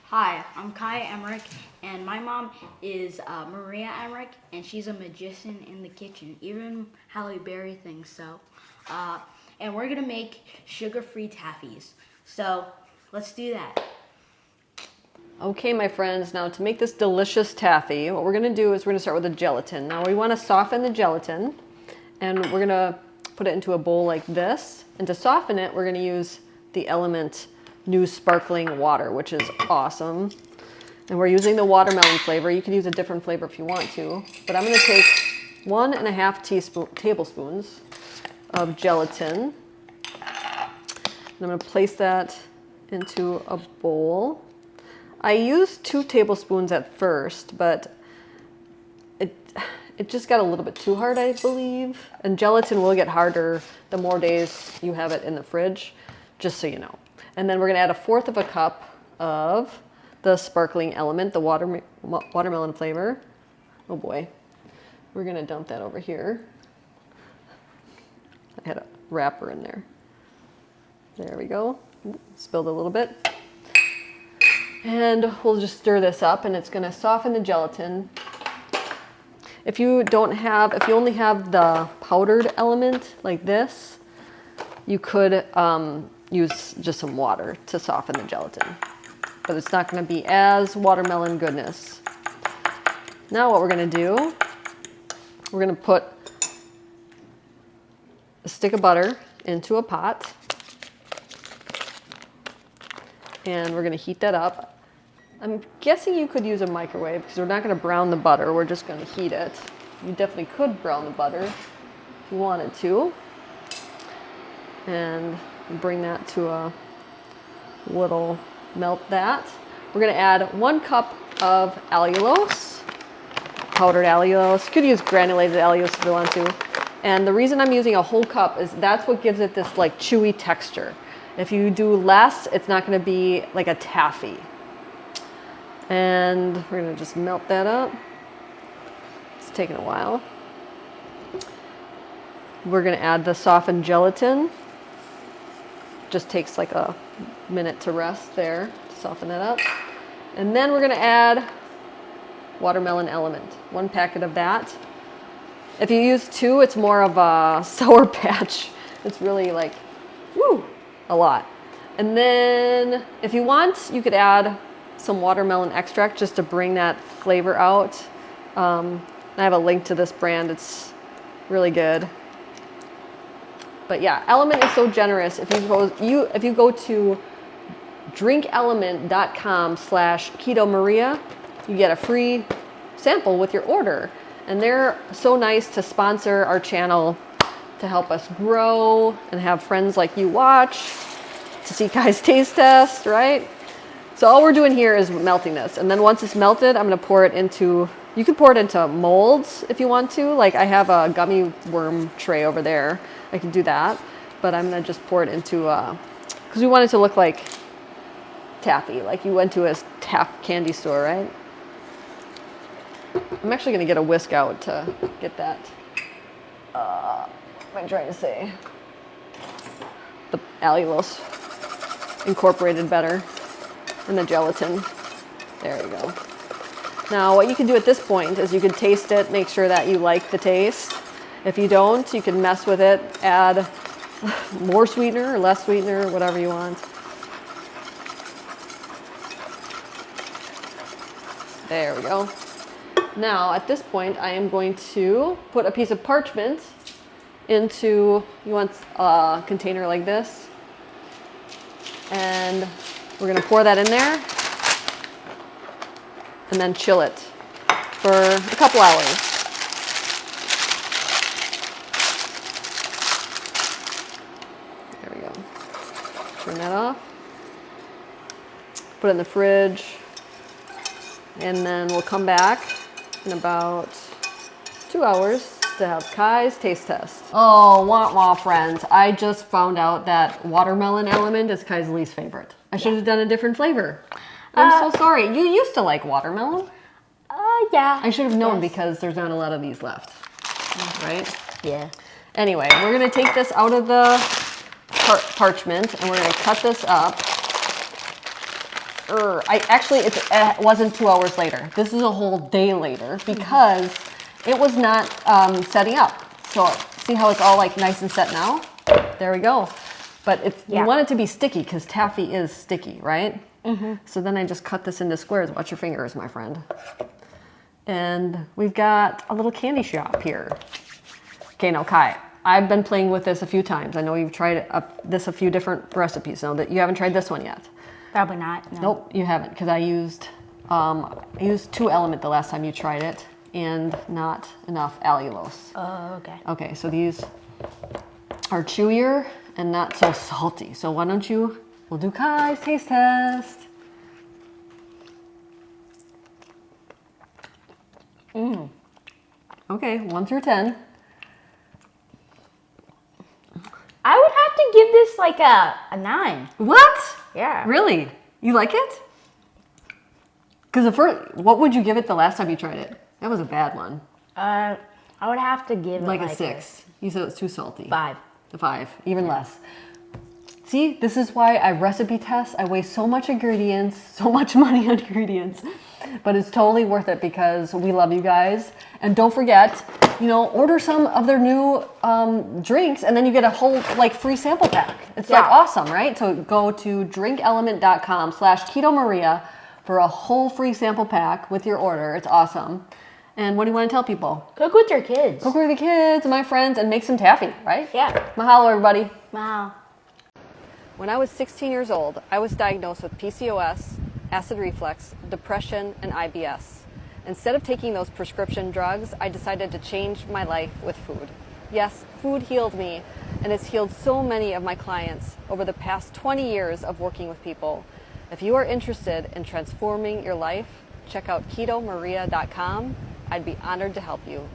Hi, I'm Kai Emmerich, and my mom is Maria Emmerich, and she's a magician in the kitchen. Even Halle Berry thinks so. And we're gonna make sugar-free taffies. So let's do that. Okay, my friends, now to make this delicious taffy, what we're gonna do is we're gonna start with the gelatin. Now we wanna soften the gelatin, and we're gonna put it into a bowl like this. And to soften it, we're gonna use the Element new sparkling water, which is awesome. And we're using the watermelon flavor. You could use a different flavor if you want to, but I'm gonna take 1.5 tablespoons of gelatin. And I'm gonna place that into a bowl. I used 2 tablespoons at first, but it just got a little bit too hard, I believe. And gelatin will get harder the more days you have it in the fridge, just so you know. And then we're gonna add 1/4 cup of the sparkling Element, the watermelon flavor. Oh boy, we're gonna dump that over here. I had a wrapper in there. There we go. Spilled a little bit. And we'll just stir this up, and it's gonna soften the gelatin. If you only have the powdered Element like this, you could use just some water to soften the gelatin, but it's not gonna be as watermelon goodness. Now what we're gonna do, we're gonna put a stick of butter into a pot, and we're gonna heat that up. I'm guessing you could use a microwave because we're not gonna brown the butter, we're just gonna heat it. You definitely could brown the butter if you wanted to. And bring that to a little melt that. We're gonna add 1 cup of allulose, powdered allulose. You could use granulated allulose if you want to. And the reason I'm using a whole cup is that's what gives it this like chewy texture. If you do less, it's not gonna be like a taffy. And we're gonna just melt that up. It's taking a while. We're gonna add the softened gelatin. Just takes like a minute to rest there to soften it up. And then we're gonna add watermelon Element, 1 packet of that. If you use 2, it's more of a Sour Patch. It's really like, woo, a lot. And then if you want, you could add some watermelon extract just to bring that flavor out. I have a link to this brand, it's really good. But yeah, Element is so generous. If you go to drinkelement.com/KetoMaria, you get a free sample with your order. And they're so nice to sponsor our channel to help us grow and have friends like you watch to see Kai's taste test, right? So all we're doing here is melting this. And then once it's melted, I'm gonna pour it into, you can pour it into molds if you want to. Like I have a gummy worm tray over there. I can do that, but I'm gonna just pour it into, because we want it to look like taffy, like you went to a candy store, right? I'm actually gonna get a whisk out to get that, what am I trying to say? The allulose incorporated better in the gelatin. There you go. Now what you can do at this point is you can taste it, make sure that you like the taste. If you don't, you can mess with it, add more sweetener or less sweetener, whatever you want. There we go. Now, at this point, I am going to put a piece of parchment into, you want a container like this, and we're gonna pour that in there, and then chill it for a couple hours. Turn that off, put it in the fridge, and then we'll come back in about 2 hours to have Kai's taste test. Oh, wah wah friends, I just found out that watermelon Element is Kai's least favorite. I should have done a different flavor. I'm so sorry. You used to like watermelon. Yeah. I should have known because there's not a lot of these left, right? Yeah. Anyway, we're gonna take this out of the parchment, and we're going to cut this up It wasn't 2 hours later. This is a whole day later because it was not setting up. So see how it's all like nice and set now? There we go. But you want it to be sticky because taffy is sticky, right? So then I just cut this into squares. Watch your fingers, my friend. And we've got a little candy shop here. Okay, now Kai, I've been playing with this a few times. I know you've tried this a few different recipes. Now that you haven't tried this one yet. Probably not. No. Nope, you haven't, because I used 2 element the last time you tried it, and not enough allulose. Oh, okay. Okay, so these are chewier and not so salty. So why don't we'll do Kai's taste test. Okay, 1 through 10. I would have to give this like a 9. What? Yeah. Really? You like it? Because what would you give it the last time you tried it? That was a bad one. I would have to give it like a 6. You said it was too salty. 5. A 5, even less. See, this is why I recipe test. I waste so much ingredients, so much money on ingredients, but it's totally worth it because we love you guys. And don't forget, order some of their new drinks, and then you get a whole free sample pack. It's like awesome, right? So go to drinkelement.com/KetoMaria for a whole free sample pack with your order. It's awesome. And what do you want to tell people? Cook with your kids. Cook with the kids and my friends and make some taffy, right? Yeah. Mahalo, everybody. Wow. When I was 16 years old, I was diagnosed with PCOS, acid reflux, depression, and IBS. Instead of taking those prescription drugs, I decided to change my life with food. Yes, food healed me, and it's healed so many of my clients over the past 20 years of working with people. If you are interested in transforming your life, check out KetoMaria.com. I'd be honored to help you.